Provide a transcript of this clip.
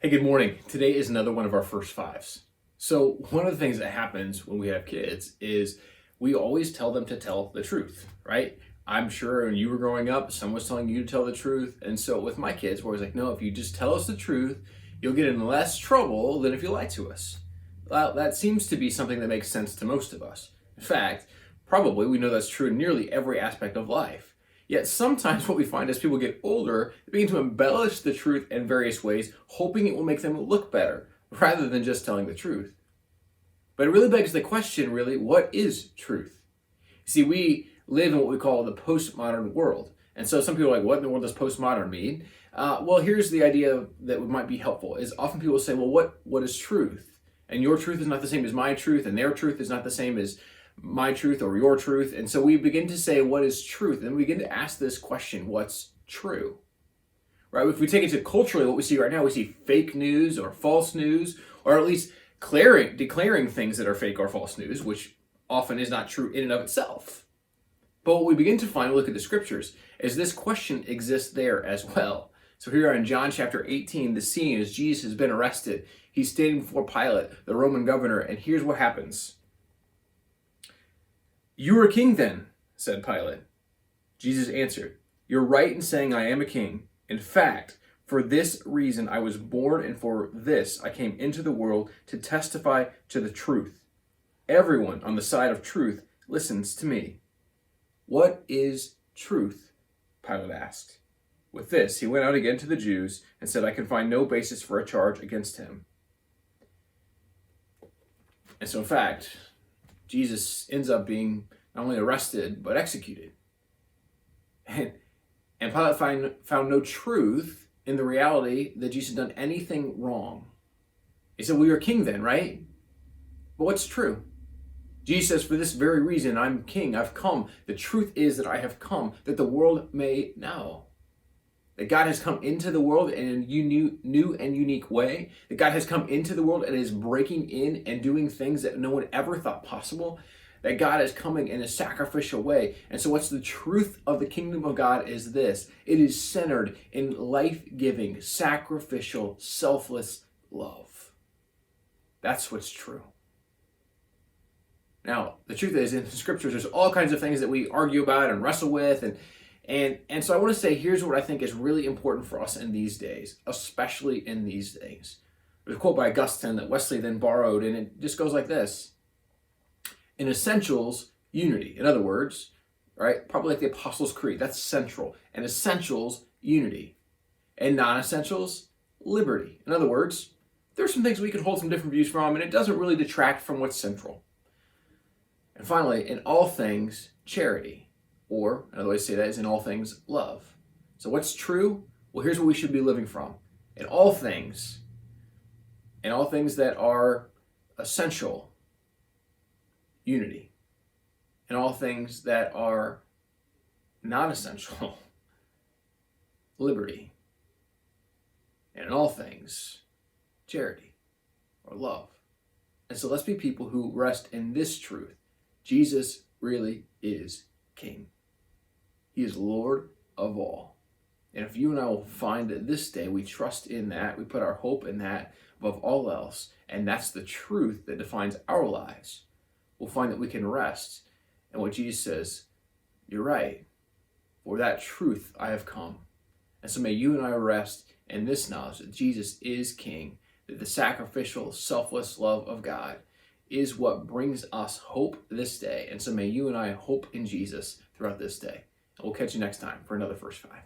Hey, good morning. Today is another one of our first fives. So, one of the things that happens when we have kids is we always tell them to tell the truth, right? I'm sure when you were growing up, someone was telling you to tell the truth. And so, with my kids, we're always like, no, if you just tell us the truth, you'll get in less trouble than if you lie to us. Well, that seems to be something that makes sense to most of us. In fact, probably we know that's true in nearly every aspect of life. Yet sometimes what we find as people get older, they begin to embellish the truth in various ways, hoping it will make them look better, rather than just telling the truth. But it really begs the question, really, what is truth? See, we live in what we call the postmodern world. And so some people are like, what in the world does postmodern mean? Well, here's the idea that might be helpful, is often people say, well, what is truth? And your truth is not the same as my truth, and their truth is not the same as my truth or your truth. And so we begin to say, what is truth? And we begin to ask this question, what's true? Right? If we take it to culturally, what we see right now, we see fake news or false news, or at least declaring things that are fake or false news, which often is not true in and of itself. But what we begin to find, look at the scriptures, is this question exists there as well. So here in John chapter 18, the scene is Jesus has been arrested. He's standing before Pilate, the Roman governor, and here's what happens. "You are a king then," said Pilate. Jesus answered, "You're right in saying I am a king. In fact, for this reason I was born, and for this I came into the world to testify to the truth. Everyone on the side of truth listens to me." "What is truth?" Pilate asked. With this, he went out again to the Jews and said, "I can find no basis for a charge against him." And so, in fact, Jesus ends up being not only arrested, but executed. And Pilate found no truth in the reality that Jesus had done anything wrong. He said, well, you're a king then, right? But what's true? Jesus says, for this very reason, I'm king. I've come. The truth is that I have come, that the world may know. That God has come into the world in a new and unique way. That God has come into the world and is breaking in and doing things that no one ever thought possible. That God is coming in a sacrificial way. And so what's the truth of the kingdom of God is this. It is centered in life-giving, sacrificial, selfless love. That's what's true. Now, the truth is, in the scriptures, there's all kinds of things that we argue about and wrestle with. And so I want to say, here's what I think is really important for us in these days, especially in these days. There's a quote by Augustine that Wesley then borrowed, and it just goes like this. In essentials, unity. In other words, right, probably like the Apostles' Creed, that's central. In essentials, unity. In non-essentials, liberty. In other words, there's some things we can hold some different views from, and it doesn't really detract from what's central. And finally, in all things, charity. Or another way to say that is in all things, love. So what's true? Well, here's what we should be living from. In all things that are essential, unity. In all things that are non-essential, liberty. And in all things, charity or love. And so let's be people who rest in this truth. Jesus really is King. He is Lord of all. And if you and I will find that this day we trust in that, we put our hope in that above all else, and that's the truth that defines our lives, we'll find that we can rest. And what Jesus says, you're right. For that truth I have come. And so may you and I rest in this knowledge that Jesus is King, that the sacrificial, selfless love of God is what brings us hope this day. And so may you and I hope in Jesus throughout this day. And we'll catch you next time for another First Five.